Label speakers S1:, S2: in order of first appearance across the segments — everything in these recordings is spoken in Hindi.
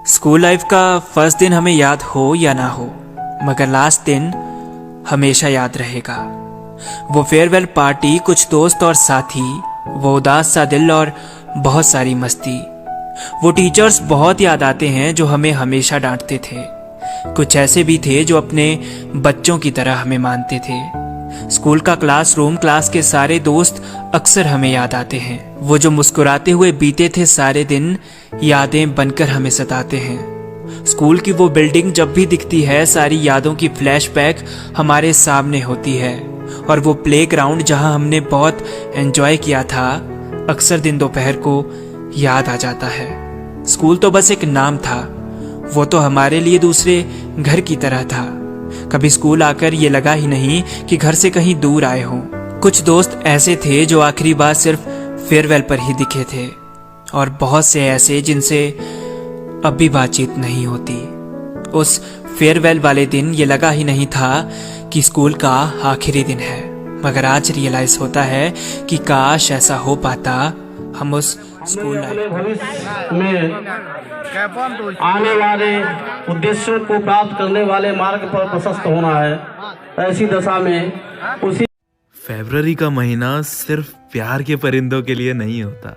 S1: स्कूल लाइफ का फर्स्ट दिन हमें याद हो या ना हो, मगर लास्ट दिन हमेशा याद रहेगा। वो फेयरवेल पार्टी, कुछ दोस्त और साथी, वो उदास सा दिल और बहुत सारी मस्ती। वो टीचर्स बहुत याद आते हैं जो हमें हमेशा डांटते थे। कुछ ऐसे भी थे जो अपने बच्चों की तरह हमें मानते थे। स्कूल का क्लासरूम, क्लास के सारे दोस्त अक्सर हमें याद आते हैं। वो जो मुस्कुराते हुए बीते थे सारे दिन, यादें बनकर हमें सताते हैं। स्कूल की वो बिल्डिंग जब भी दिखती है, सारी यादों की फ्लैशबैक हमारे सामने होती है। और वो प्लेग्राउंड जहां हमने बहुत एंजॉय किया था, अक्सर दिन दोपहर को याद आ जाता है। स्कूल तो बस एक नाम था, वो तो हमारे लिए दूसरे घर की तरह था। कभी स्कूल आकर ये लगा ही नहीं कि घर से कहीं दूर आए हों। कुछ दोस्त ऐसे थे जो आखिरी बार सिर्फ फेयरवेल पर ही दिखे थे, और बहुत से ऐसे जिनसे अब भी बातचीत नहीं होती। उस फेयरवेल वाले दिन ये लगा ही नहीं था कि स्कूल का आखिरी दिन है, मगर आज रियलाइज होता है कि काश ऐसा हो पाता। हम उस स्कूल
S2: भविष्य में आने वाले उद्देश्यों को प्राप्त करने वाले मार्ग पर प्रशस्त होना है। ऐसी दशा में उसी
S3: फरवरी का महीना सिर्फ प्यार के परिंदों के लिए नहीं होता,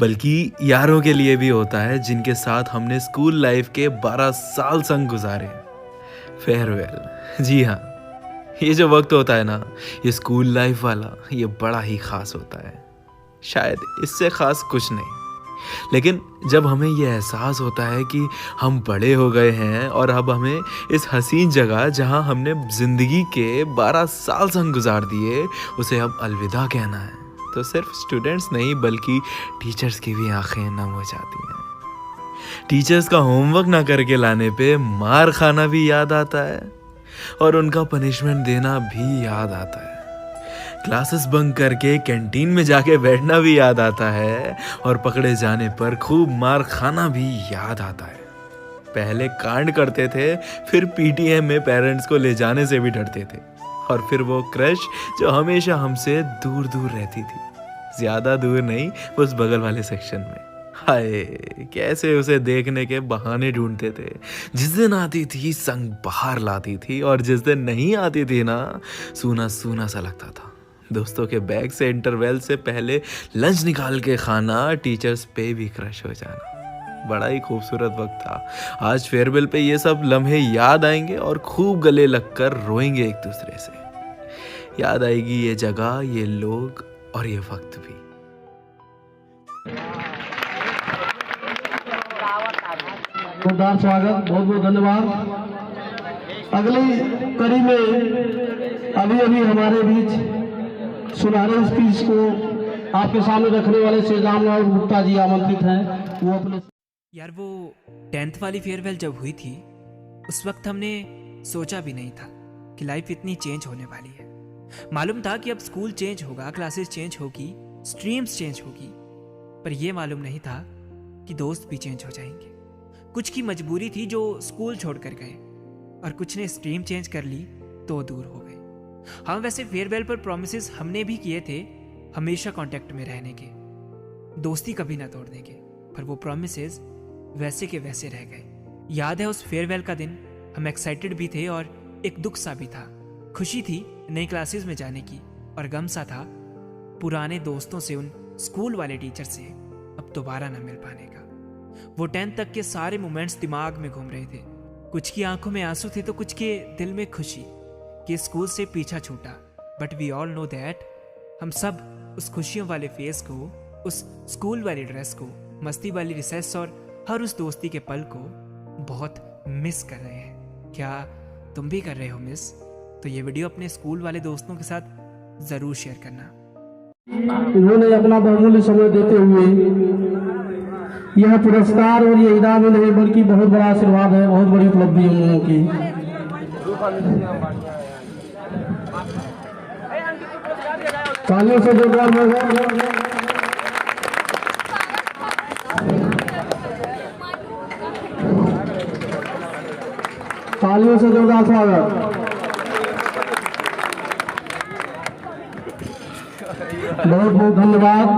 S3: बल्कि यारों के लिए भी होता है, जिनके साथ हमने स्कूल लाइफ के 12 साल संग गुजारे। फेयरवेल, जी हाँ, ये जो वक्त होता है ना, ये स्कूल लाइफ वाला, ये बड़ा ही खास होता है। शायद इससे खास कुछ नहीं, लेकिन जब हमें ये एहसास होता है कि हम बड़े हो गए हैं और अब हमें इस हसीन जगह जहां हमने जिंदगी के 12 साल संग गुजार दिए, उसे अब अलविदा कहना है, तो सिर्फ स्टूडेंट्स नहीं बल्कि टीचर्स की भी आंखें नम हो जाती हैं। टीचर्स का होमवर्क ना करके लाने पे मार खाना भी याद आता है, और उनका पनिशमेंट देना भी याद आता है। क्लासेस बंक करके कैंटीन में जाके बैठना भी याद आता है, और पकड़े जाने पर खूब मार खाना भी याद आता है। पहले कांड करते थे, फिर पीटीएम में पेरेंट्स को ले जाने से भी डरते थे, और फिर वो क्रश जो हमेशा हमसे दूर दूर रहती थी, ज्यादा दूर नहीं, उस बगल वाले सेक्शन में। हाय, कैसे उसे देखने के बहाने ढूंढते थे। जिस दिन आती थी संग बाहर लाती थी, और जिस दिन नहीं आती थी ना, सूना सूना सा लगता था। दोस्तों के बैग से इंटरवेल से पहले लंच निकाल के खाना, टीचर्स पे भी क्रश हो जाना, बड़ा ही खूबसूरत वक्त था। आज फेयरवेल पे ये सब लम्हे याद आएंगे और खूब गले लगकर रोएंगे एक दूसरे से। याद आएगी ये जगह, ये लोग और ये वक्त भी।
S2: जोरदार स्वागत, बहुत बहुत धन्यवाद। अगली कड़ी में अभी अभी हमारे बीच सुनहरे स्पीच को आपके सामने रखने वाले श्री रामलाल गुप्ता जी आमंत्रित हैं। वो अपने
S1: यार, वो 10th वाली फेयरवेल जब हुई थी, उस वक्त हमने सोचा भी नहीं था कि लाइफ इतनी चेंज होने वाली है। मालूम था कि अब स्कूल चेंज होगा, क्लासेस चेंज होगी, स्ट्रीम्स चेंज होगी, पर यह मालूम नहीं था कि दोस्त भी चेंज हो जाएंगे। कुछ की मजबूरी थी जो स्कूल छोड़कर गए, और कुछ ने स्ट्रीम चेंज कर ली तो दूर हो गए। हाँ, वैसे फेयरवेल पर प्रॉमिसेस हमने भी किए थे, हमेशा कांटेक्ट में रहने के, दोस्ती कभी ना तोड़ने के, पर वो प्रॉमिसेस वैसे के वैसे रह गए। याद है उस फेयरवेल का दिन, हम एक्साइटेड भी थे और एक दुख सा भी था। खुशी थी नई क्लासेस में जाने की, और गम सा था पुराने दोस्तों से, उन स्कूल वाले टीचर से अब दोबारा ना मिल पाने का। वो 10th तक के सारे मोमेंट्स दिमाग में घूम रहे थे। कुछ की आंखों में आंसू थे तो कुछ के दिल में खुशी कि स्कूल से पीछा छूटा। But we all know that हम सब उस खुशियों वाले फेस को, उस स्कूल वाली ड्रेस को, मस्ती वाली रिसेस और हर उस दोस्ती के पल को बहुत मिस कर रहे हैं। क्या तुम भी कर रहे हो मिस? तो ये वीडियो अपने स्कूल वाले दोस्तों के साथ जरूर शेयर करना।
S2: इन्होंने अपना बहुमूल्य समय देते हुए यह पुरस्कार और ये इनाम ही नहीं बल्कि बहुत बड़ा आशीर्वाद है, बहुत बड़ी उपलब्धि है उन लोगों की। तालियों से जोरदार तालियों से जोरदार स्वागत। बहुत बहुत धन्यवाद।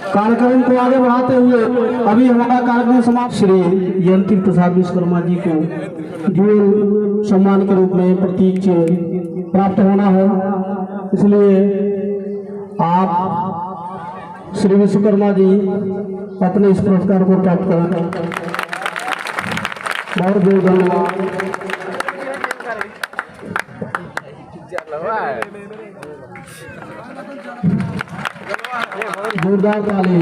S2: कार्यक्रम को आगे बढ़ाते हुए अभी हमारा कार्यक्रम समाप्त श्री यंत्री प्रसाद विश्वकर्मा जी को ड्यूल सम्मान के रूप में प्रतीक चिन्ह प्राप्त होना है, इसलिए आप श्री विश्वकर्मा जी अपने इस पुरस्कार को प्राप्त करें। बहुत बहुत धन्यवाद। जोरदार ताली।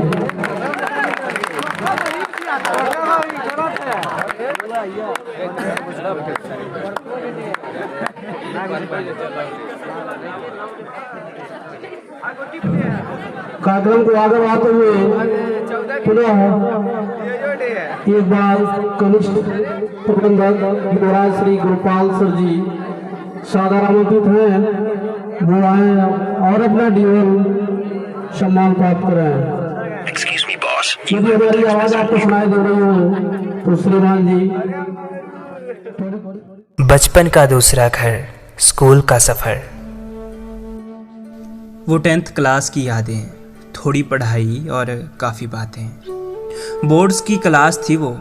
S2: कार्यक्रम को आगे बढ़ाते हुए पुनः एक बार कनिष्ठ प्रबंधक युवराज श्री गोपाल सर जी सादर आमंत्रित हैं, वो आए और अपना ड्यूल सम्मान प्राप्त करें। यदि हमारी आवाज आपको सुनाई दे रही हो तो श्रीमान जी।
S4: बचपन का दूसरा घर, स्कूल का सफर।
S1: वो 10th क्लास की यादें, थोड़ी पढ़ाई और काफ़ी बातें। बोर्ड्स की क्लास थी वो,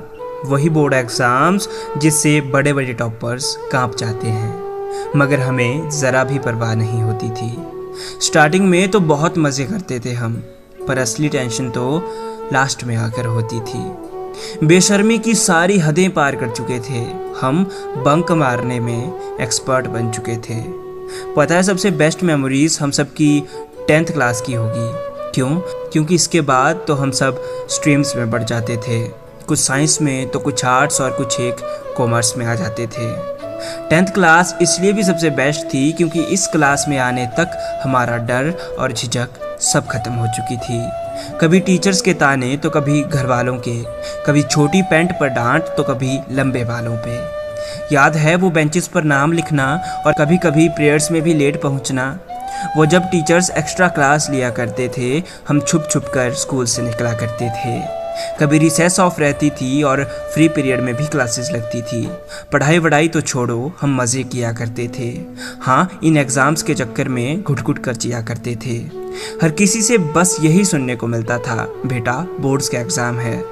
S1: वही बोर्ड एग्ज़ाम्स जिससे बड़े बड़े टॉपर्स कांप जाते हैं, मगर हमें ज़रा भी परवाह नहीं होती थी। स्टार्टिंग में तो बहुत मज़े करते थे हम, पर असली टेंशन तो लास्ट में आकर होती थी। बेशर्मी की सारी हदें पार कर चुके थे हम, बंक मारने में एक्सपर्ट बन चुके थे। पता है सबसे बेस्ट मेमोरीज हम सब की 10th क्लास की होगी। क्यों? क्योंकि इसके बाद तो हम सब स्ट्रीम्स में बढ़ जाते थे, कुछ साइंस में तो कुछ आर्ट्स और कुछ एक कॉमर्स में आ जाते थे। 10th क्लास इसलिए भी सबसे बेस्ट थी क्योंकि इस क्लास में आने तक हमारा डर और झिझक सब खत्म हो चुकी थी। कभी टीचर्स के ताने तो कभी घर वालों के, कभी छोटी पैंट पर डांट तो कभी लंबे बालों पे। याद है वो बेंचेस पर नाम लिखना और कभी कभी प्रेयर्स में भी लेट पहुंचना। वो जब टीचर्स एक्स्ट्रा क्लास लिया करते थे, हम छुप छुप कर स्कूल से निकला करते थे। कभी रिसेस ऑफ रहती थी और फ्री पीरियड में भी क्लासेस लगती थी। पढ़ाई वढ़ाई तो छोड़ो, हम मज़े किया करते थे। हाँ, इन एग्ज़ाम्स के चक्कर में घुट घुट कर जिया करते थे। हर किसी से बस यही सुनने को मिलता था, बेटा बोर्ड्स का एग्ज़ाम है।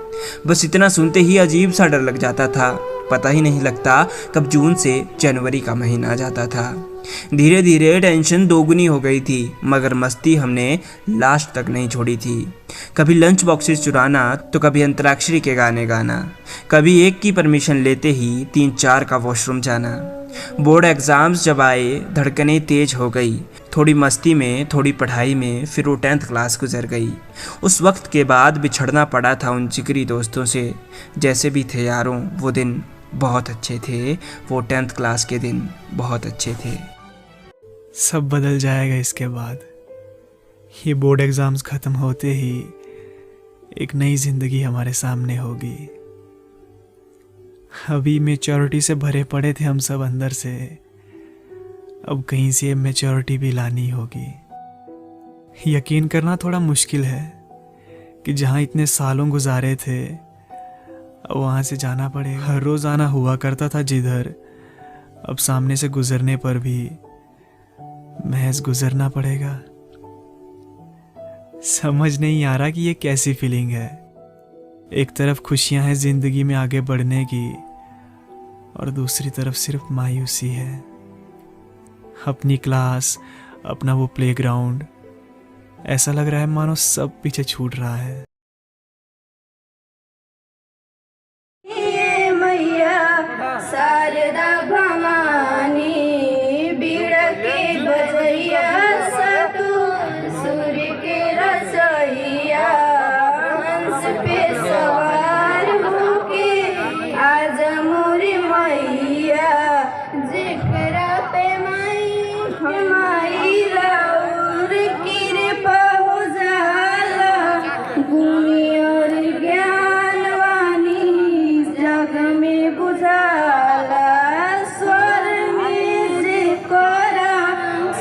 S1: बस इतना सुनते ही अजीब सा डर लग जाता था। पता ही नहीं लगता कब जून से जनवरी का महीना आ जाता था। धीरे धीरे टेंशन दोगुनी हो गई थी, मगर मस्ती हमने लास्ट तक नहीं छोड़ी थी। कभी लंच बॉक्सेस चुराना तो कभी अंतराक्षरी के गाने गाना, कभी एक की परमिशन लेते ही 3-4 का वॉशरूम जाना। बोर्ड एग्ज़ाम्स जब आए, धड़कनें तेज हो गई। थोड़ी मस्ती में, थोड़ी पढ़ाई में, फिर वो 10th क्लास गुजर गई। उस वक्त के बाद बिछड़ना पड़ा था उन जिगरी दोस्तों से। जैसे भी थे यारों, वो दिन बहुत अच्छे थे। वो 10th क्लास के दिन बहुत अच्छे थे।
S5: सब बदल जाएगा इसके बाद। ये बोर्ड एग्ज़ाम्स ख़त्म होते ही एक नई ज़िंदगी हमारे सामने होगी। अभी मैच्योरिटी से भरे पड़े थे हम सब अंदर से, अब कहीं से मैच्योरिटी भी लानी होगी। यकीन करना थोड़ा मुश्किल है कि जहाँ इतने सालों गुजारे थे, अब वहाँ से जाना पड़ेगा। हर रोज़ आना हुआ करता था जिधर, अब सामने से गुजरने पर भी महज गुजरना पड़ेगा। समझ नहीं आ रहा कि ये कैसी फीलिंग है। एक तरफ खुशियां हैं जिंदगी में आगे बढ़ने की, और दूसरी तरफ सिर्फ मायूसी है। अपनी क्लास, अपना वो प्लेग्राउंड, ऐसा लग रहा है मानो सब पीछे छूट रहा है।
S6: शारदा भवानी बीड़ा के बजैया, सतुर सुर के रसैया, हंस पे सवार होके आजा मोरी मैया, जिकरा पे माई राउर कृपा हो जाला, गुणी और ज्ञानवानी जग में बुझाला, स्वर में जिकरा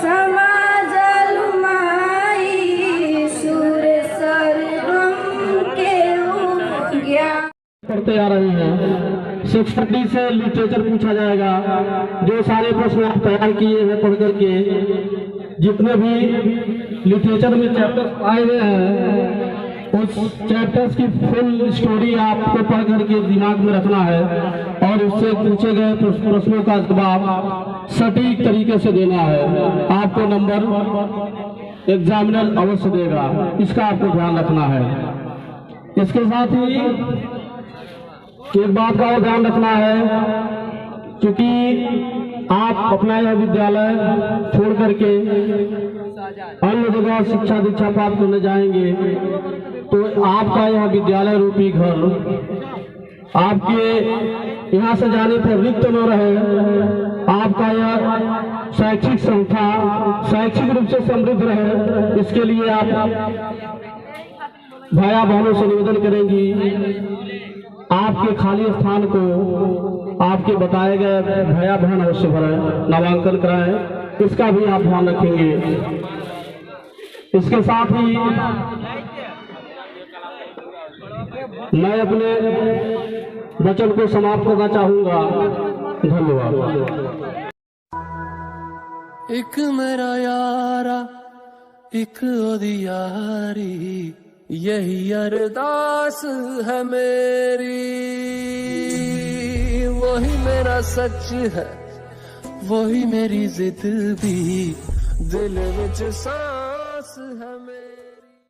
S6: समाजल माई, सुर सरगम के ज्ञान।
S2: पढ़ते आ रहे हैं। 6:30 से लिटरेचर पूछा जाएगा। जो सारे प्रश्न आप तैयार किए हैं पढ़ करके, जितने भी लिटरेचर में चैप्टर आए हुए हैं उस चैप्टर्स की फुल स्टोरी आपको पढ़ करके दिमाग में रखना है और उससे पूछे गए प्रश्नों का जवाब सटीक तरीके से देना है। आपको नंबर एग्जामिनर अवश्य देगा, इसका आपको ध्यान रखना है। इसके साथ ही एक बात का और ध्यान रखना है, क्योंकि आप अपना यह विद्यालय छोड़ करके अन्य जगह शिक्षा दीक्षा प्राप्त करने जाएंगे तो आपका यह विद्यालय रूपी घर आपके यहाँ से जाने पर रिक्त न रहे। आपका यह शैक्षिक संस्था शैक्षिक रूप से समृद्ध रहे, इसके लिए आप भाया बहनों से निवेदन करेंगी आपके खाली स्थान को आपके बताए गए भैया बहन अवश्य भरें, नामांकन कराएं, इसका भी आप ध्यान रखेंगे। इसके साथ ही मैं अपने वचन को समाप्त करना चाहूंगा। धन्यवाद।
S7: एक मेरा यारा एक ओदी यारी, यही अरदास है मेरी। वही मेरा सच है, वही मेरी जिद भी, दिल विच सा